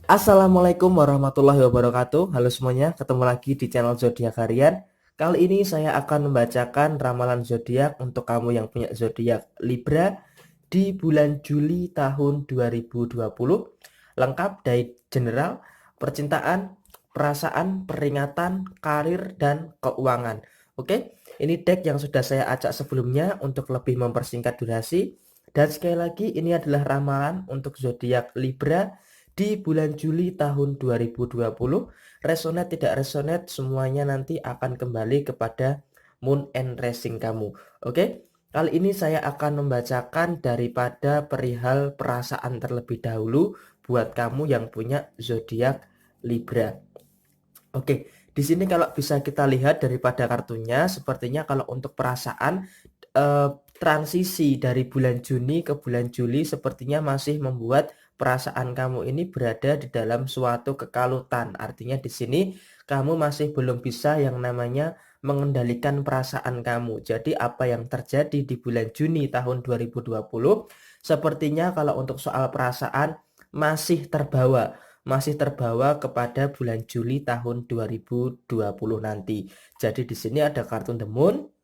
Assalamualaikum warahmatullahi wabarakatuh. Halo semuanya, ketemu lagi di channel Zodiak Harian. Kali ini saya akan membacakan ramalan zodiak untuk kamu yang punya zodiak Libra di bulan Juli tahun 2020. Lengkap dari general, percintaan, perasaan, peringatan, karir, dan keuangan. Oke, ini deck yang sudah saya acak sebelumnya untuk lebih mempersingkat durasi. Dan sekali lagi ini adalah ramalan untuk zodiak Libra di bulan Juli tahun 2020. Resonate tidak resonate semuanya nanti akan kembali kepada moon and rising kamu. Oke, kali ini saya akan membacakan daripada perihal perasaan terlebih dahulu buat kamu yang punya zodiak Libra. Oke, di sini kalau bisa kita lihat daripada kartunya, sepertinya kalau untuk perasaan eh, transisi dari bulan Juni ke bulan Juli sepertinya masih membuat perasaan kamu ini berada di dalam suatu kekalutan. Artinya di sini kamu masih belum bisa yang namanya mengendalikan perasaan kamu. Jadi apa yang terjadi di bulan Juni tahun 2020 sepertinya kalau untuk soal perasaan masih terbawa kepada bulan Juli tahun 2020 nanti. Jadi di sini ada kartu The Moon,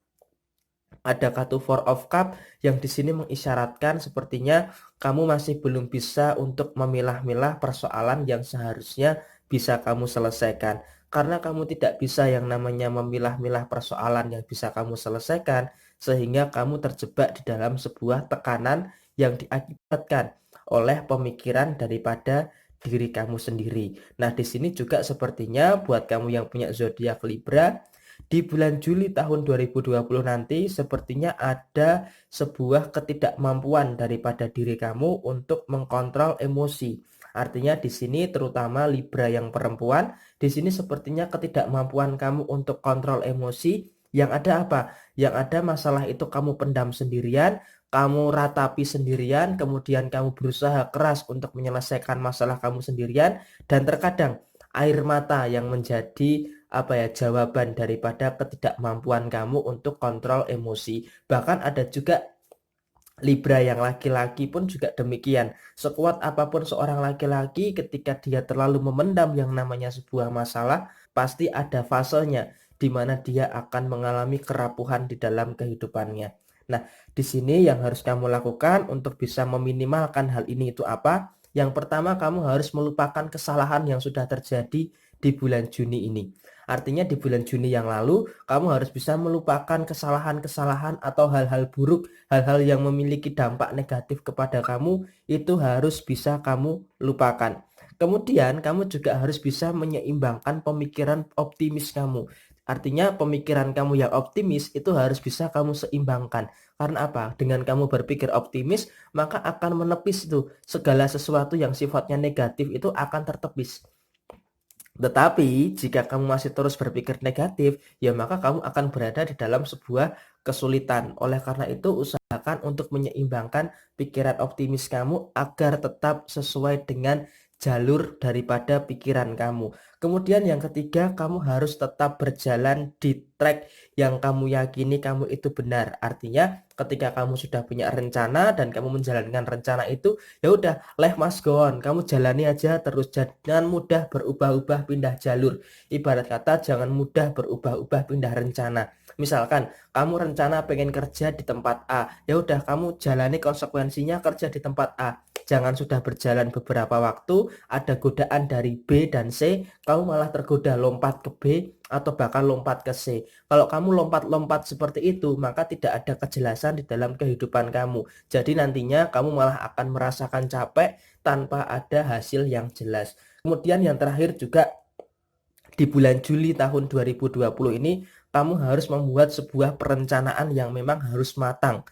ada kartu Four of Cup yang di sini mengisyaratkan sepertinya kamu masih belum bisa untuk memilah-milah persoalan yang seharusnya bisa kamu selesaikan. Karena kamu tidak bisa yang namanya memilah-milah persoalan yang bisa kamu selesaikan, sehingga kamu terjebak di dalam sebuah tekanan yang diakibatkan oleh pemikiran daripada diri kamu sendiri. Nah, di sini juga sepertinya buat kamu yang punya zodiak Libra, di bulan Juli tahun 2020 nanti sepertinya ada sebuah ketidakmampuan daripada diri kamu untuk mengkontrol emosi. Artinya di sini terutama Libra yang perempuan, di sini sepertinya ketidakmampuan kamu untuk kontrol emosi. Yang ada apa? Yang ada masalah itu kamu pendam sendirian, kamu ratapi sendirian, kemudian kamu berusaha keras untuk menyelesaikan masalah kamu sendirian, dan terkadang air mata yang menjadi jawaban daripada ketidakmampuan kamu untuk kontrol emosi. Bahkan ada juga Libra yang laki-laki pun juga demikian. Sekuat apapun seorang laki-laki ketika dia terlalu memendam yang namanya sebuah masalah, pasti ada fasenya di mana dia akan mengalami kerapuhan di dalam kehidupannya. Nah, di sini yang harus kamu lakukan untuk bisa meminimalkan hal ini itu apa? Yang pertama, kamu harus melupakan kesalahan yang sudah terjadi di bulan Juni ini. Artinya di bulan Juni yang lalu, kamu harus bisa melupakan kesalahan-kesalahan atau hal-hal buruk, hal-hal yang memiliki dampak negatif kepada kamu, itu harus bisa kamu lupakan. Kemudian kamu juga harus bisa menyeimbangkan pemikiran optimis kamu. Artinya pemikiran kamu yang optimis itu harus bisa kamu seimbangkan. Karena apa? Dengan kamu berpikir optimis, maka akan menepis itu segala sesuatu yang sifatnya negatif itu akan tertepis. Tetapi jika kamu masih terus berpikir negatif, ya maka kamu akan berada di dalam sebuah kesulitan. Oleh karena itu, usahakan untuk menyeimbangkan pikiran optimis kamu agar tetap sesuai dengan jalur daripada pikiran kamu. Kemudian yang ketiga, kamu harus tetap berjalan di track yang kamu yakini kamu itu benar. Artinya, ketika kamu sudah punya rencana dan kamu menjalankan rencana itu, ya udah, life must go on, kamu jalani aja terus, jangan mudah berubah-ubah pindah jalur. Ibarat kata jangan mudah berubah-ubah pindah rencana. Misalkan kamu rencana pengen kerja di tempat A, ya udah kamu jalani konsekuensinya kerja di tempat A. Jangan sudah berjalan beberapa waktu ada godaan dari B dan C, kamu malah tergoda lompat ke B atau bahkan lompat ke C. Kalau kamu lompat-lompat seperti itu, maka tidak ada kejelasan di dalam kehidupan kamu. Jadi nantinya kamu malah akan merasakan capek tanpa ada hasil yang jelas. Kemudian yang terakhir juga di bulan Juli tahun 2020 ini kamu harus membuat sebuah perencanaan yang memang harus matang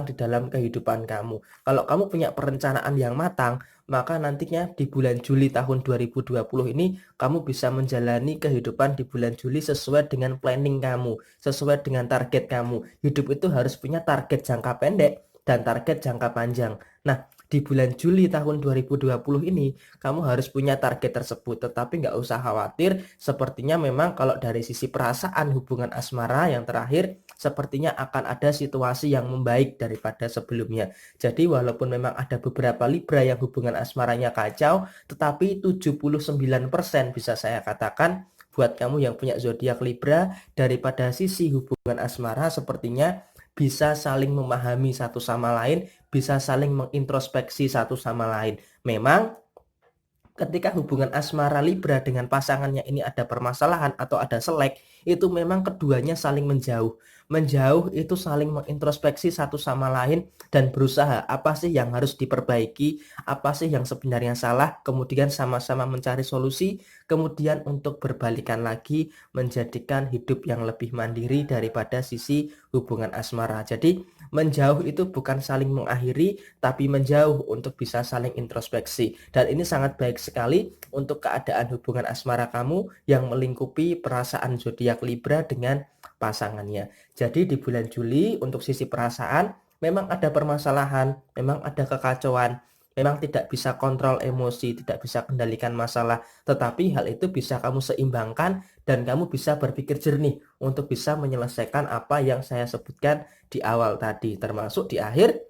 di dalam kehidupan kamu. Kalau kamu punya perencanaan yang matang, maka nantinya di bulan Juli tahun 2020 ini kamu bisa menjalani kehidupan di bulan Juli sesuai dengan planning kamu, sesuai dengan target kamu. Hidup itu harus punya target jangka pendek dan target jangka panjang. Nah, di bulan Juli tahun 2020 ini kamu harus punya target tersebut. Tetapi nggak usah khawatir, sepertinya memang kalau dari sisi perasaan hubungan asmara yang terakhir sepertinya akan ada situasi yang membaik daripada sebelumnya. Jadi walaupun memang ada beberapa Libra yang hubungan asmaranya kacau, tetapi 79% bisa saya katakan buat kamu yang punya zodiak Libra, daripada sisi hubungan asmara sepertinya bisa saling memahami satu sama lain, bisa saling mengintrospeksi satu sama lain. Memang ketika hubungan asmara Libra dengan pasangannya ini ada permasalahan atau ada selek, itu memang keduanya saling menjauh. Menjauh itu saling mengintrospeksi satu sama lain dan berusaha apa sih yang harus diperbaiki, apa sih yang sebenarnya salah, kemudian sama-sama mencari solusi, kemudian untuk berbalikan lagi menjadikan hidup yang lebih mandiri daripada sisi hubungan asmara. Jadi menjauh itu bukan saling mengakhiri, tapi menjauh untuk bisa saling introspeksi. Dan ini sangat baik sekali untuk keadaan hubungan asmara kamu yang melingkupi perasaan zodiak Libra dengan pasangannya. Jadi di bulan Juli untuk sisi perasaan memang ada permasalahan, memang ada kekacauan, memang tidak bisa kontrol emosi, tidak bisa kendalikan masalah, tetapi hal itu bisa kamu seimbangkan dan kamu bisa berpikir jernih untuk bisa menyelesaikan apa yang saya sebutkan di awal tadi, termasuk di akhir.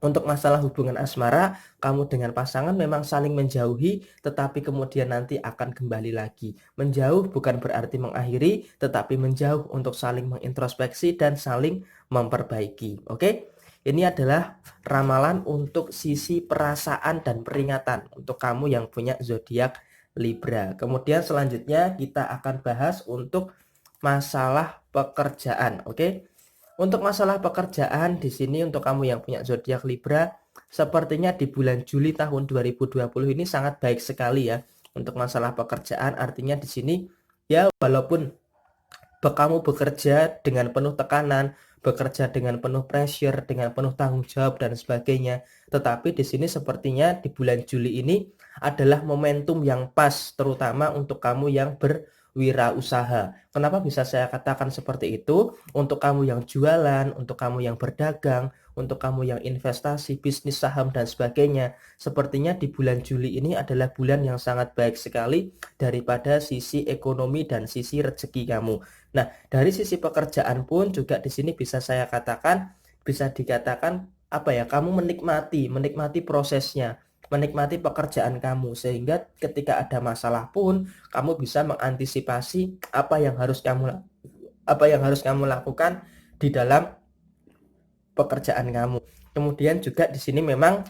Untuk masalah hubungan asmara, kamu dengan pasangan memang saling menjauhi, tetapi kemudian nanti akan kembali lagi. Menjauh bukan berarti mengakhiri, tetapi menjauh untuk saling mengintrospeksi dan saling memperbaiki. Oke? Ini adalah ramalan untuk sisi perasaan dan peringatan untuk kamu yang punya zodiak Libra. Kemudian selanjutnya kita akan bahas untuk masalah pekerjaan. Oke? Untuk masalah pekerjaan di sini untuk kamu yang punya zodiak Libra, sepertinya di bulan Juli tahun 2020 ini sangat baik sekali ya untuk masalah pekerjaan. Artinya di sini ya walaupun kamu bekerja dengan penuh tekanan, bekerja dengan penuh pressure, dengan penuh tanggung jawab dan sebagainya, tetapi di sini sepertinya di bulan Juli ini adalah momentum yang pas terutama untuk kamu yang berwirausaha. Kenapa bisa saya katakan seperti itu? Untuk kamu yang jualan, untuk kamu yang berdagang, untuk kamu yang investasi, bisnis saham dan sebagainya, sepertinya di bulan Juli ini adalah bulan yang sangat baik sekali daripada sisi ekonomi dan sisi rezeki kamu. Nah, dari sisi pekerjaan pun juga di sini bisa saya katakan, bisa dikatakan apa ya, kamu menikmati prosesnya, menikmati pekerjaan kamu sehingga ketika ada masalah pun kamu bisa mengantisipasi apa yang harus kamu lakukan di dalam pekerjaan kamu. Kemudian juga di sini memang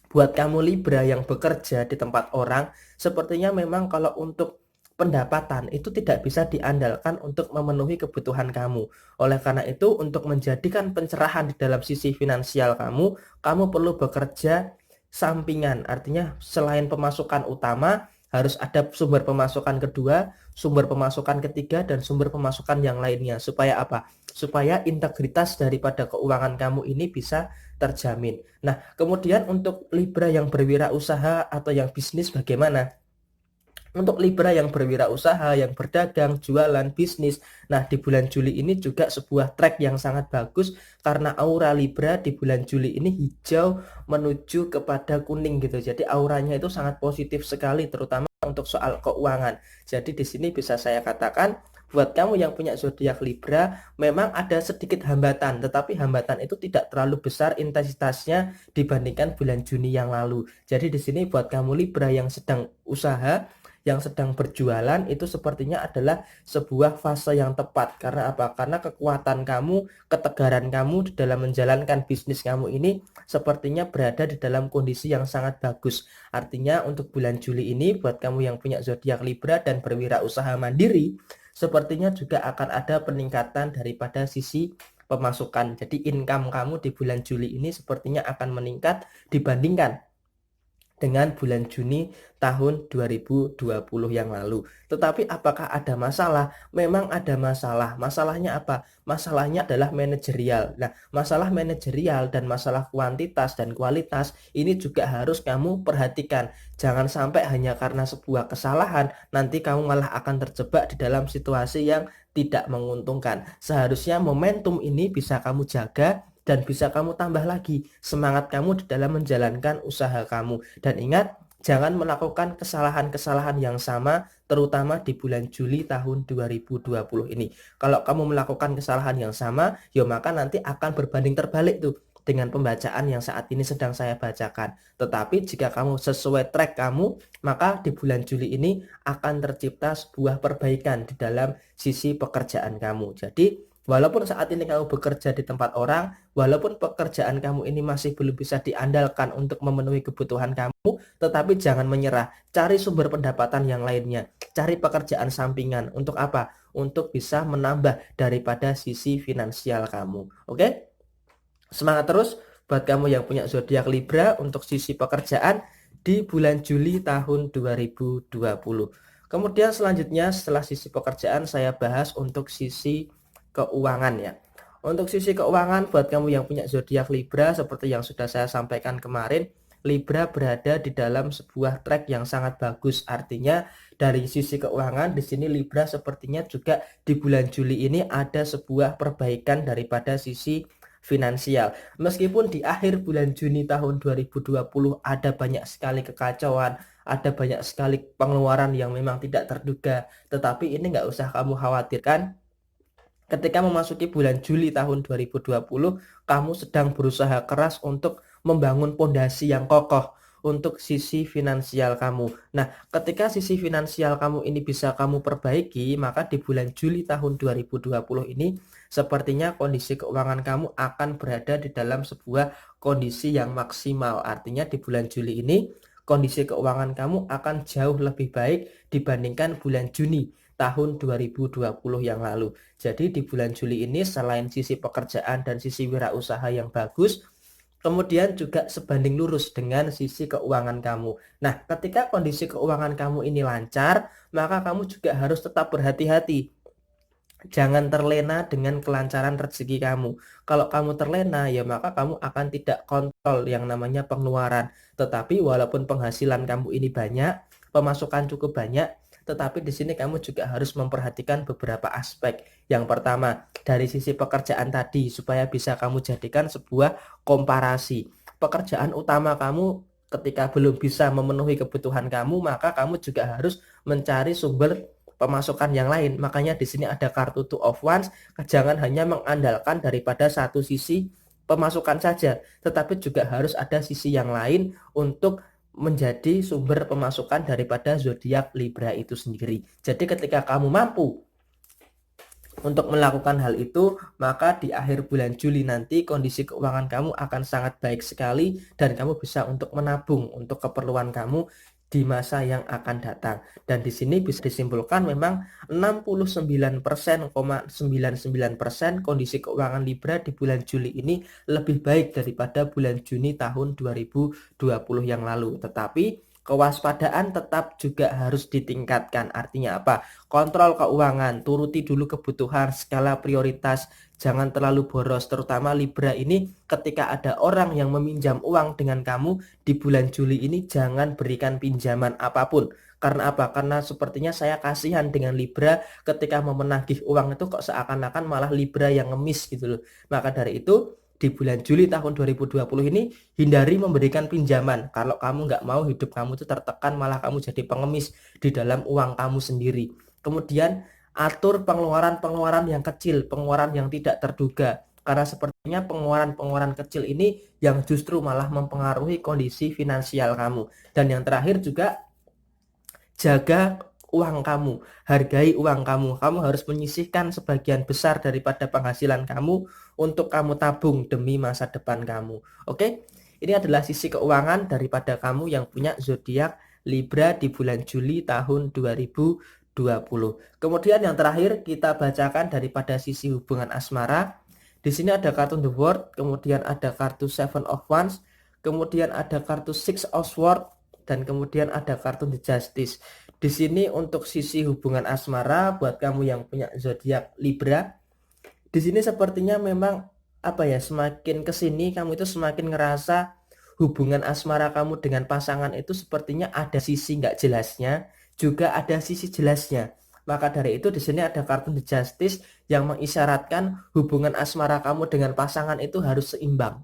buat kamu Libra yang bekerja di tempat orang, sepertinya memang kalau untuk pendapatan itu tidak bisa diandalkan untuk memenuhi kebutuhan kamu. Oleh karena itu, untuk menjadikan pencerahan di dalam sisi finansial kamu, kamu perlu bekerja sampingan. Artinya selain pemasukan utama, harus ada sumber pemasukan kedua, sumber pemasukan ketiga, dan sumber pemasukan yang lainnya. Supaya apa? Supaya integritas daripada keuangan kamu ini bisa terjamin. Nah, kemudian untuk Libra yang berwirausaha atau yang bisnis bagaimana? Untuk Libra yang berwirausaha, yang berdagang, jualan, bisnis. Nah, di bulan Juli ini juga sebuah track yang sangat bagus karena aura Libra di bulan Juli ini hijau menuju kepada kuning gitu. Jadi auranya itu sangat positif sekali terutama untuk soal keuangan. Jadi di sini bisa saya katakan buat kamu yang punya zodiak Libra memang ada sedikit hambatan, tetapi hambatan itu tidak terlalu besar intensitasnya dibandingkan bulan Juni yang lalu. Jadi di sini buat kamu Libra yang sedang usaha, yang sedang berjualan itu sepertinya adalah sebuah fase yang tepat. Karena apa? Karena kekuatan kamu, ketegaran kamu di dalam menjalankan bisnis kamu ini sepertinya berada di dalam kondisi yang sangat bagus. Artinya untuk bulan Juli ini buat kamu yang punya zodiak Libra dan berwirausaha mandiri, sepertinya juga akan ada peningkatan daripada sisi pemasukan. Jadi income kamu di bulan Juli ini sepertinya akan meningkat dibandingkan dengan bulan Juni tahun 2020 yang lalu. Tetapi apakah ada masalah? Memang ada masalah. Masalahnya apa? Masalahnya adalah manajerial. Nah, masalah manajerial dan masalah kuantitas dan kualitas ini juga harus kamu perhatikan. Jangan sampai hanya karena sebuah kesalahan nanti kamu malah akan terjebak di dalam situasi yang tidak menguntungkan. Seharusnya momentum ini bisa kamu jaga dan bisa kamu tambah lagi semangat kamu di dalam menjalankan usaha kamu. Dan ingat, jangan melakukan kesalahan-kesalahan yang sama terutama di bulan Juli tahun 2020 ini. Kalau kamu melakukan kesalahan yang sama, ya maka nanti akan berbanding terbalik tuh dengan pembacaan yang saat ini sedang saya bacakan. Tetapi jika kamu sesuai track kamu, maka di bulan Juli ini akan tercipta sebuah perbaikan di dalam sisi pekerjaan kamu. Jadi, walaupun saat ini kamu bekerja di tempat orang, walaupun pekerjaan kamu ini masih belum bisa diandalkan untuk memenuhi kebutuhan kamu, tetapi jangan menyerah. Cari sumber pendapatan yang lainnya. Cari pekerjaan sampingan. Untuk apa? Untuk bisa menambah daripada sisi finansial kamu. Oke? Semangat terus buat kamu yang punya zodiak Libra untuk sisi pekerjaan di bulan Juli tahun 2020. Kemudian selanjutnya setelah sisi pekerjaan saya bahas untuk sisi keuangan ya. Untuk sisi keuangan buat kamu yang punya zodiak Libra, seperti yang sudah saya sampaikan kemarin, Libra berada di dalam sebuah track yang sangat bagus. Artinya dari sisi keuangan di sini Libra sepertinya juga di bulan Juli ini ada sebuah perbaikan daripada sisi finansial. Meskipun di akhir bulan Juni tahun 2020 ada banyak sekali kekacauan, ada banyak sekali pengeluaran yang memang tidak terduga, tetapi ini nggak usah kamu khawatirkan. Ketika memasuki bulan Juli tahun 2020, kamu sedang berusaha keras untuk membangun pondasi yang kokoh untuk sisi finansial kamu. Nah, ketika sisi finansial kamu ini bisa kamu perbaiki, maka di bulan Juli tahun 2020 ini sepertinya kondisi keuangan kamu akan berada di dalam sebuah kondisi yang maksimal. Artinya di bulan Juli ini kondisi keuangan kamu akan jauh lebih baik dibandingkan bulan Juni tahun 2020 yang lalu. Jadi di bulan Juli ini selain sisi pekerjaan dan sisi wirausaha yang bagus, kemudian juga sebanding lurus dengan sisi keuangan kamu. Nah, ketika kondisi keuangan kamu ini lancar, maka kamu juga harus tetap berhati-hati. Jangan terlena dengan kelancaran rezeki kamu. Kalau kamu terlena, ya maka kamu akan tidak kontrol yang namanya pengeluaran. Tetapi walaupun penghasilan kamu ini banyak, pemasukan cukup banyak, tetapi di sini kamu juga harus memperhatikan beberapa aspek. Yang pertama, dari sisi pekerjaan tadi, supaya bisa kamu jadikan sebuah komparasi. Pekerjaan utama kamu ketika belum bisa memenuhi kebutuhan kamu, maka kamu juga harus mencari sumber pemasukan yang lain. Makanya di sini ada kartu two of wands, jangan hanya mengandalkan daripada satu sisi pemasukan saja, tetapi juga harus ada sisi yang lain untuk menjadi sumber pemasukan daripada zodiak Libra itu sendiri. Jadi ketika kamu mampu untuk melakukan hal itu, maka di akhir bulan Juli nanti kondisi keuangan kamu akan sangat baik sekali dan kamu bisa untuk menabung untuk keperluan kamu di masa yang akan datang. Dan di sini bisa disimpulkan memang 69,99% kondisi keuangan Libra di bulan Juli ini lebih baik daripada bulan Juni tahun 2020 yang lalu. Tetapi kewaspadaan tetap juga harus ditingkatkan. Artinya apa? Kontrol keuangan, turuti dulu kebutuhan, skala prioritas, jangan terlalu boros. Terutama Libra ini ketika ada orang yang meminjam uang dengan kamu di bulan Juli ini, jangan berikan pinjaman apapun. Karena apa? Karena sepertinya saya kasihan dengan Libra ketika mau menagih uang itu kok seakan-akan malah Libra yang ngemis gitu loh. Maka dari itu di bulan Juli tahun 2020 ini hindari memberikan pinjaman. Kalau kamu nggak mau hidup kamu itu tertekan, malah kamu jadi pengemis di dalam uang kamu sendiri. Kemudian atur pengeluaran-pengeluaran yang kecil, pengeluaran yang tidak terduga. Karena sepertinya pengeluaran-pengeluaran kecil ini yang justru malah mempengaruhi kondisi finansial kamu. Dan yang terakhir juga jaga uang kamu, hargai uang kamu. Kamu harus menyisihkan sebagian besar daripada penghasilan kamu untuk kamu tabung demi masa depan kamu. Oke, ini adalah sisi keuangan daripada kamu yang punya zodiak Libra di bulan Juli tahun 2020. Kemudian yang terakhir kita bacakan daripada sisi hubungan asmara. Di sini ada kartu The World, kemudian ada kartu Seven of Wands, kemudian ada kartu Six of Swords, dan kemudian ada kartu The Justice. Di sini untuk sisi hubungan asmara buat kamu yang punya zodiak Libra, di sini sepertinya memang apa ya, semakin kesini kamu itu semakin ngerasa hubungan asmara kamu dengan pasangan itu sepertinya ada sisi nggak jelasnya, juga ada sisi jelasnya. Maka dari itu di sini ada kartu The Justice yang mengisyaratkan hubungan asmara kamu dengan pasangan itu harus seimbang.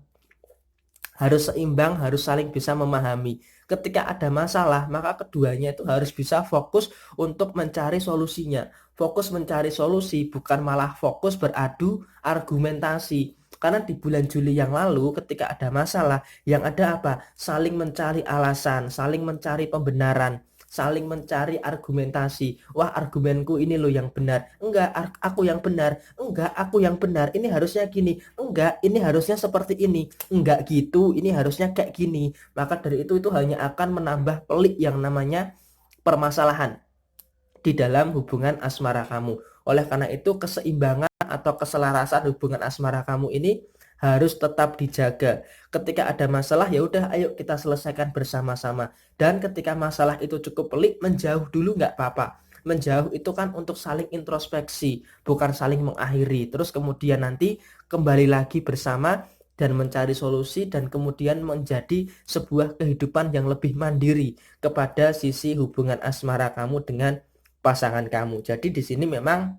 Harus seimbang, harus saling bisa memahami. Ketika ada masalah, maka keduanya itu harus bisa fokus untuk mencari solusinya. Fokus mencari solusi, bukan malah fokus beradu argumentasi. Karena di bulan Juli yang lalu ketika ada masalah, yang ada apa? Saling mencari alasan, saling mencari pembenaran, saling mencari argumentasi. Wah, argumenku ini loh yang benar. Enggak, aku yang benar. Enggak, aku yang benar. Ini harusnya gini. Enggak, ini harusnya seperti ini. Enggak gitu, ini harusnya kayak gini. Maka dari itu hanya akan menambah pelik yang namanya permasalahan di dalam hubungan asmara kamu. Oleh karena itu keseimbangan atau keselarasan hubungan asmara kamu ini harus tetap dijaga. Ketika ada masalah ya udah ayo kita selesaikan bersama-sama. Dan ketika masalah itu cukup pelik, menjauh dulu nggak apa-apa. Menjauh itu kan untuk saling introspeksi, bukan saling mengakhiri. Terus kemudian nanti kembali lagi bersama dan mencari solusi dan kemudian menjadi sebuah kehidupan yang lebih mandiri kepada sisi hubungan asmara kamu dengan pasangan kamu. Jadi di sini memang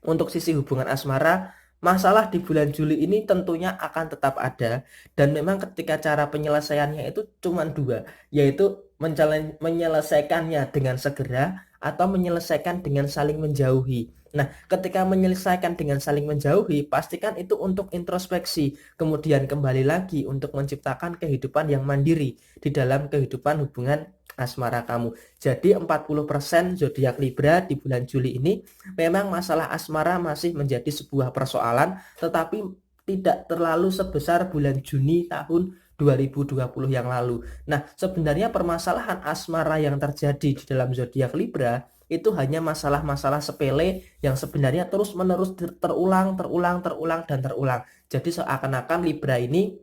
untuk sisi hubungan asmara, masalah di bulan Juli ini tentunya akan tetap ada dan memang ketika cara penyelesaiannya itu cuma dua, yaitu menyelesaikannya dengan segera atau menyelesaikan dengan saling menjauhi. Nah, ketika menyelesaikan dengan saling menjauhi, pastikan itu untuk introspeksi, kemudian kembali lagi untuk menciptakan kehidupan yang mandiri di dalam kehidupan hubungan asmara kamu. Jadi 40% zodiak Libra di bulan Juli ini memang masalah asmara masih menjadi sebuah persoalan, tetapi tidak terlalu sebesar bulan Juni tahun 2020 yang lalu. Nah, sebenarnya permasalahan asmara yang terjadi di dalam zodiak Libra itu hanya masalah-masalah sepele yang sebenarnya terus-menerus terulang dan terulang. Jadi seakan-akan Libra ini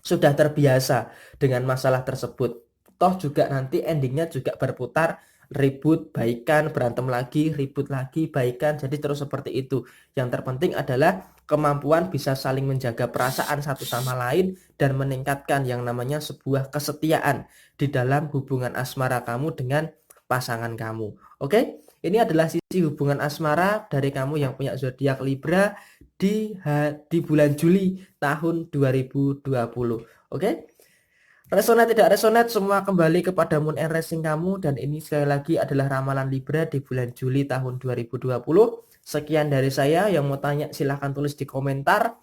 sudah terbiasa dengan masalah tersebut. Toh juga nanti endingnya juga berputar, ribut, baikan, berantem lagi, ribut lagi, baikan. Jadi terus seperti itu. Yang terpenting adalah kemampuan bisa saling menjaga perasaan satu sama lain dan meningkatkan yang namanya sebuah kesetiaan di dalam hubungan asmara kamu dengan pasangan kamu. Oke? Ini adalah sisi hubungan asmara dari kamu yang punya zodiak Libra di bulan Juli tahun 2020. Oke? Resonate tidak resonate semua kembali kepada moon and rising kamu, dan ini sekali lagi adalah ramalan Libra di bulan Juli tahun 2020. Sekian dari saya, yang mau tanya silahkan tulis di komentar.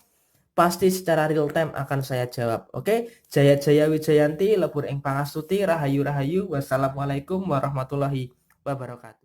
Pasti secara real time akan saya jawab. Oke? Jaya Jaya Wijayanti, lebur ing pangastuti, rahayu rahayu. Wassalamualaikum warahmatullahi wabarakatuh.